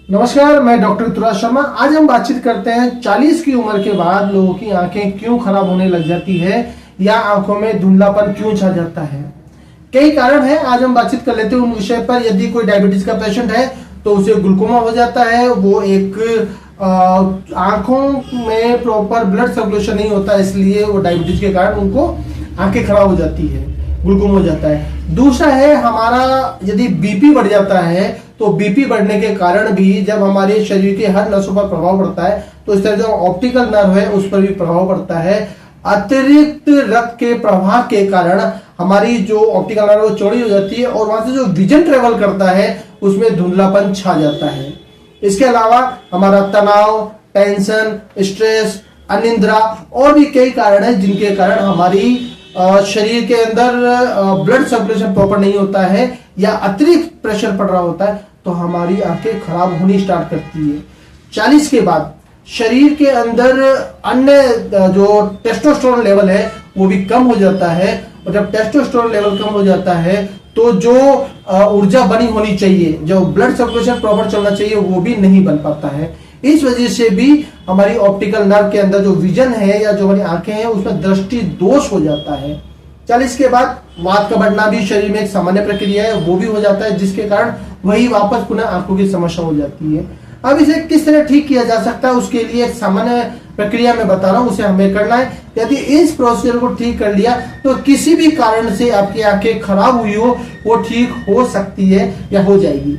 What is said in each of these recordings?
नमस्कार, मैं डॉक्टर ऋतुराज शर्मा। आज हम बातचीत करते हैं 40 की उम्र के बाद लोगों की आंखें क्यों खराब होने लग जाती है या आंखों में धुंधलापन क्यों छा जाता है। कई कारण है, आज हम बातचीत कर लेते हैं उन विषय पर। यदि कोई डायबिटीज का पेशेंट है तो उसे ग्लूकोमा हो जाता है, वो एक आंखों में प्रॉपर ब्लड सर्कुलेशन नहीं होता, इसलिए वो डायबिटीज के कारण उनको आंखें खराब हो जाती है, ग्लूकोमा हो जाता है। दूसरा है हमारा यदि बीपी बढ़ जाता है तो बीपी बढ़ने के कारण भी जब हमारे शरीर के हर नसों पर प्रभाव पड़ता है तो इस तरह जो ऑप्टिकल नर्व है उस पर भी प्रभाव पड़ता है। अतिरिक्त रक्त के प्रवाह के कारण हमारी जो ऑप्टिकल नर्व वो चौड़ी हो जाती है और वहां से जो विजन ट्रेवल करता है उसमें धुंधलापन छा जाता है। इसके अलावा हमारा तनाव, टेंशन, स्ट्रेस, अनिद्रा और भी कई कारण है जिनके कारण हमारी शरीर के अंदर ब्लड सर्कुलेशन प्रॉपर नहीं होता है या अतिरिक्त प्रेशर पड़ रहा होता है तो हमारी आंखें खराब होनी स्टार्ट करती है। 40 के बाद शरीर के अंदर अन्य जो टेस्टोस्टेरोन लेवल है वो भी कम हो जाता है और जब टेस्टोस्टेरोन लेवल कम हो जाता है तो जो ऊर्जा बनी होनी चाहिए, जो ब्लड सर्कुलेशन प्रॉपर चलना चाहिए, वो भी नहीं बन पाता है। इस वजह से भी हमारी ऑप्टिकल नर्व के अंदर जो विजन है या जो हमारी आंखें हैं उसमें दृष्टि दोष हो जाता है। 40 के बाद वात का बढ़ना भी शरीर में एक सामान्य प्रक्रिया है, वो भी हो जाता है जिसके कारण वही वापस पुनः आंखों की समस्या हो जाती है। अब इसे किस तरह ठीक किया जा सकता है उसके लिए एक सामान्य प्रक्रिया मैं बता रहा हूं, उसे हमें करना है। यदि इस प्रोसीजर को ठीक कर लिया तो किसी भी कारण से आपकी आंखें खराब हुई हो वो ठीक हो सकती है या हो जाएगी।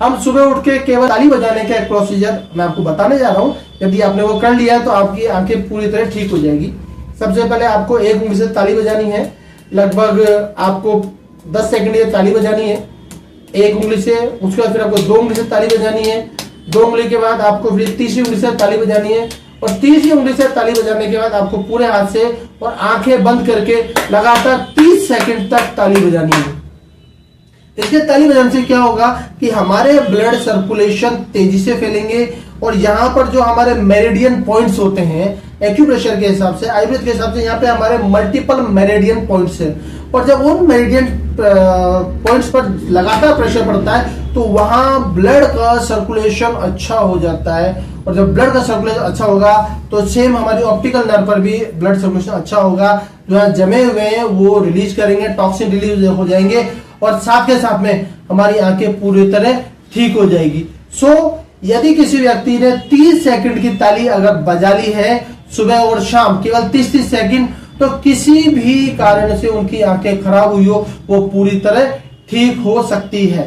हम सुबह उठ के केवल ताली बजाने का एक प्रोसीजर मैं आपको बताने जा रहा हूं। यदि आपने वो कर लिया है तो आपकी आंखें पूरी तरह ठीक हो जाएगी। सबसे पहले आपको एक उंगली से ताली बजानी है, लगभग आपको 10 सेकंड ये ताली बजानी है एक उंगली से। उसके बाद फिर आपको 2 उंगली से ताली बजानी है, 2 उंगली के बाद आपको फिर तीसरी उंगली से ताली बजानी है और तीसरी उंगली से ताली बजाने के बाद आपको पूरे हाथ से और आंखें बंद करके लगातार 30 सेकंड तक ताली बजानी है। इसके ताली बजाने से क्या होगा कि हमारे ब्लड सर्कुलेशन तेजी से फैलेंगे और यहाँ पर जो हमारे मेरिडियन पॉइंट्स होते हैं एक्यूप्रेशर के हिसाब से, आयुर्वेद के हिसाब से, यहाँ पे हमारे मल्टीपल मेरिडियन पॉइंट्स हैं और जब उन मेरिडियन पॉइंट्स पर लगातार प्रेशर पड़ता है तो वहां ब्लड का सर्कुलेशन अच्छा हो जाता है और जब ब्लड का सर्कुलेशन अच्छा होगा तो सेम हमारी ऑप्टिकल नर्व पर भी ब्लड सर्कुलेशन अच्छा होगा। जो है जमे हुए हैं वो रिलीज करेंगे, टॉक्सिन रिलीज हो जाएंगे और साथ के साथ में हमारी आंखें पूरी तरह ठीक हो जाएगी। यदि किसी व्यक्ति ने 30 सेकंड की ताली अगर बजा ली है सुबह और शाम, केवल 30-30 सेकंड, तो किसी भी कारण से उनकी आंखें खराब हुई हो वो पूरी तरह ठीक हो सकती है।